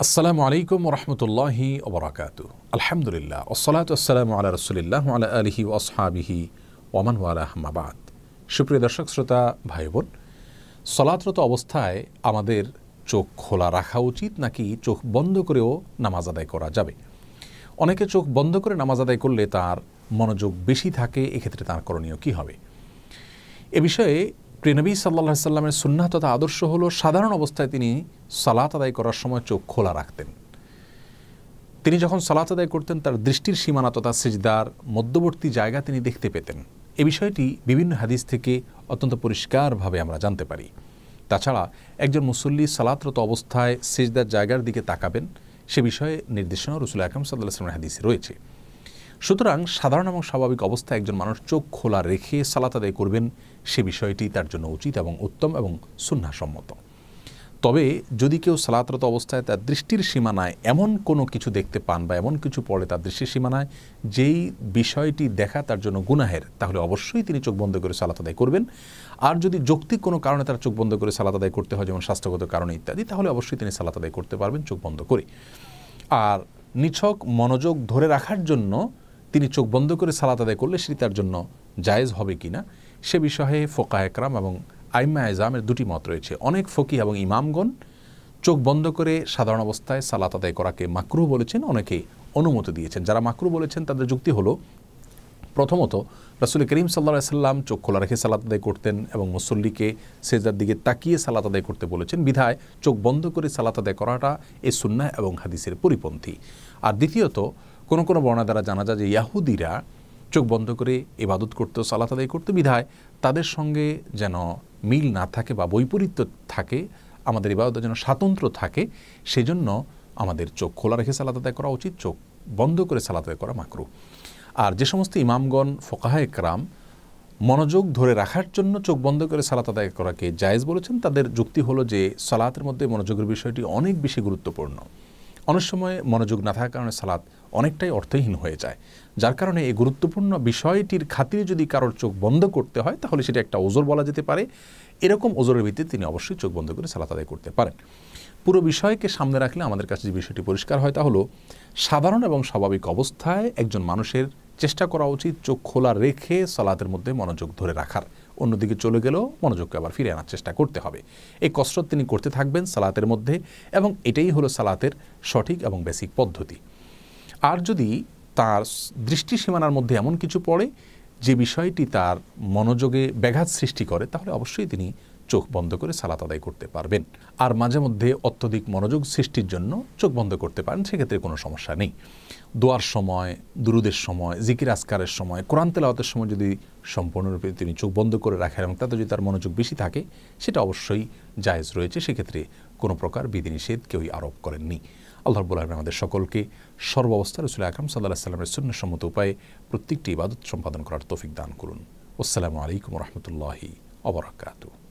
আসসালামু আলাইকুম ওরহমতুল্লাহি ওবরাকাতু। আলহামদুলিল্লাহ ওসসালাতু ওয়াসসালামু আলা রাসূলিল্লাহ ওয়া আলা আলিহি ওয়া আসহাবিহি ওয়া মান ওয়ালাহ আম্মা বাদ। সুপ্রিয় দর্শক শ্রোতা ভাই বোন, সলাতরত অবস্থায় আমাদের চোখ খোলা রাখা উচিত নাকি চোখ বন্ধ করেও নামাজ আদায় করা যাবে? অনেকে চোখ বন্ধ করে নামাজ আদায় করলে তার মনোযোগ বেশি থাকে, এক্ষেত্রে তার করণীয় কী হবে? এ বিষয়ে প্রিয়নবী সাল্লাল্লাহু আলাইহি সাল্লামের সুন্নাহ তথা আদর্শ হলো সাধারণ অবস্থায় তিনি সালাত আদায় করার সময় চোখ খোলা রাখতেন। তিনি যখন সালাত আদায় করতেন তার দৃষ্টির সীমানা তথা সিজদার মধ্যবর্তী জায়গা তিনি দেখতে পেতেন। এ বিষয়টি বিভিন্ন হাদিস থেকে অত্যন্ত পরিষ্কারভাবে আমরা জানতে পারি। তাছাড়া একজন মুসল্লি সালাতরত অবস্থায় সিজদার জায়গার দিকে তাকাবেন, সে বিষয়ে নির্দেশনা রাসূল আকরাম সাল্লাল্লাহু আলাইহি ওয়াসাল্লামের হাদিসে রয়েছে। সুতরাং সাধারণ এবং স্বাভাবিক অবস্থায় একজন মানুষ চোখ খোলা রেখে সালাত আদায় করবেন, সে বিষয়টি তার জন্য উচিত এবং উত্তম এবং সুন্নাহসম্মত। তবে যদি কেউ সালাতরত অবস্থায় তার দৃষ্টির সীমানায় এমন কোনো কিছু দেখতে পান বা এমন কিছু পড়ে তার দৃষ্টির সীমানায় যেই বিষয়টি দেখা তার জন্য গুনাহের, তাহলে অবশ্যই তিনি চোখ বন্ধ করে সালাত আদায় করবেন। আর যদি যৌক্তিক কোনো কারণে তার চোখ বন্ধ করে সালাত আদায় করতে হয়, যেমন স্বাস্থ্যগত কারণে ইত্যাদি, তাহলে অবশ্যই তিনি সালাত আদায় করতে পারবেন চোখ বন্ধ করে। আর নিছক মনোযোগ ধরে রাখার জন্য তিনি চোখ বন্ধ করে সালাত আদায় করলে সেটি তার জন্য জায়েজ হবে কিনা, সে বিষয়ে ফোকাহ একরাম এবং আইম্মা এজামের দুটি মত রয়েছে। অনেক ফকিহ এবং ইমামগণ চোখ বন্ধ করে সাধারণ অবস্থায় সালাত আদায় করাকে মাকরুহ বলেছেন, অনেকে অনুমতি দিয়েছেন। যারা মাকরুহ বলেছেন তাদের যুক্তি হলো, প্রথমত রাসূল করিম সাল্লাল্লাহু আলাইহি সাল্লাম চোখ খোলা রেখে সালাত আদায় করতেন এবং মুসল্লিকে সিজদার দিকে তাকিয়ে সালাত আদায় করতে বলেছেন, বিধায় চোখ বন্ধ করে সালাত আদায় করাটা এই সুন্নাহ এবং হাদিসের পরিপন্থী। আর দ্বিতীয়ত কোনো কোনো বর্ণনা দ্বারা জানা যায় যে ইয়াহুদিরা চোখ বন্ধ করে ইবাদত করতো, সালাত আদায় করতে, বিধায় তাদের সঙ্গে যেন মিল না থাকে বা বৈপরীত্য থাকে, আমাদের ইবাদতের যেন স্বাতন্ত্র্য থাকে, সেজন্য আমাদের চোখ খোলা রেখে সালাত আদায় করা উচিত, চোখ বন্ধ করে সালাত আদায় করা মাকরুহ। আর যে সমস্ত ইমামগণ ফোকাহা একরাম মনোযোগ ধরে রাখার জন্য চোখ বন্ধ করে সালাত আদায় করাকে জায়েজ বলেছেন, তাদের যুক্তি হলো যে সালাতের মধ্যে মনোযোগের বিষয়টি অনেক বেশি গুরুত্বপূর্ণ। অনেক সময় মনোযোগ না থাকার কারণে সালাত অনেকটাই অর্থহীন হয়ে যায়, যার কারণে এই গুরুত্বপূর্ণ বিষয়টির খাতিরে যদি কারোর চোখ বন্ধ করতে হয় তাহলে সেটা একটা ওজর বলা যেতে পারে। এরকম ওজরের ভিত্তিতে তিনি অবশ্যই চোখ বন্ধ করে সালাত আদায় করতে পারেন। পুরো বিষয়কে সামনে রাখলে আমাদের কাছে যে বিষয়টি পরিষ্কার হয় তা হলো, সাধারণ এবং স্বাভাবিক অবস্থায় একজন মানুষের চেষ্টা করা উচিত চোখ খোলা রেখে সালাতের মধ্যে মনোযোগ ধরে রাখার। অন্যদিকে চলে গেলেও মনোযোগকে আবার ফিরে আনার চেষ্টা করতে হবে। এই কসরত তিনি করতে থাকবেন সালাতের মধ্যে, এবং এটাই হলো সালাতের সঠিক এবং বেসিক পদ্ধতি। আর যদি তার দৃষ্টি সীমানার মধ্যে এমন কিছু পড়ে যে বিষয়টি তার মনোযোগে ব্যাঘাত সৃষ্টি করে, তাহলে অবশ্যই তিনি চোখ বন্ধ করে সালাত আদায় করতে পারবেন। আর মাঝে মধ্যে অত্যধিক মনোযোগ সৃষ্টির জন্য চোখ বন্ধ করতে পারেন, সেক্ষেত্রে কোনো সমস্যা নেই। দোয়ার সময়, দুরুদের সময়, জিকির আজকারের সময়, কোরআন তেলাওয়াতের সময় যদি সম্পূর্ণরূপে তিনি চোখ বন্ধ করে রাখেন এবং তাতে যদি তার মনোযোগ বেশি থাকে, সেটা অবশ্যই জায়েজ রয়েছে, সেক্ষেত্রে কোনো প্রকার বিধিনিষেধ কেউই আরোপ করেননি। আল্লাহ রাব্বুল আলামিন আমাদের সকলকে সর্বাবস্থায় রাসূল আকরাম সাল্লাল্লাহু আলাইহি ওয়াসাল্লামের সুন্নাহসম্মত উপায়ে প্রত্যেকটি ইবাদত সম্পাদন করার তৌফিক দান করুন। আসসালামু আলাইকুম ওয়া রাহমাতুল্লাহি ওয়া বারাকাতুহু।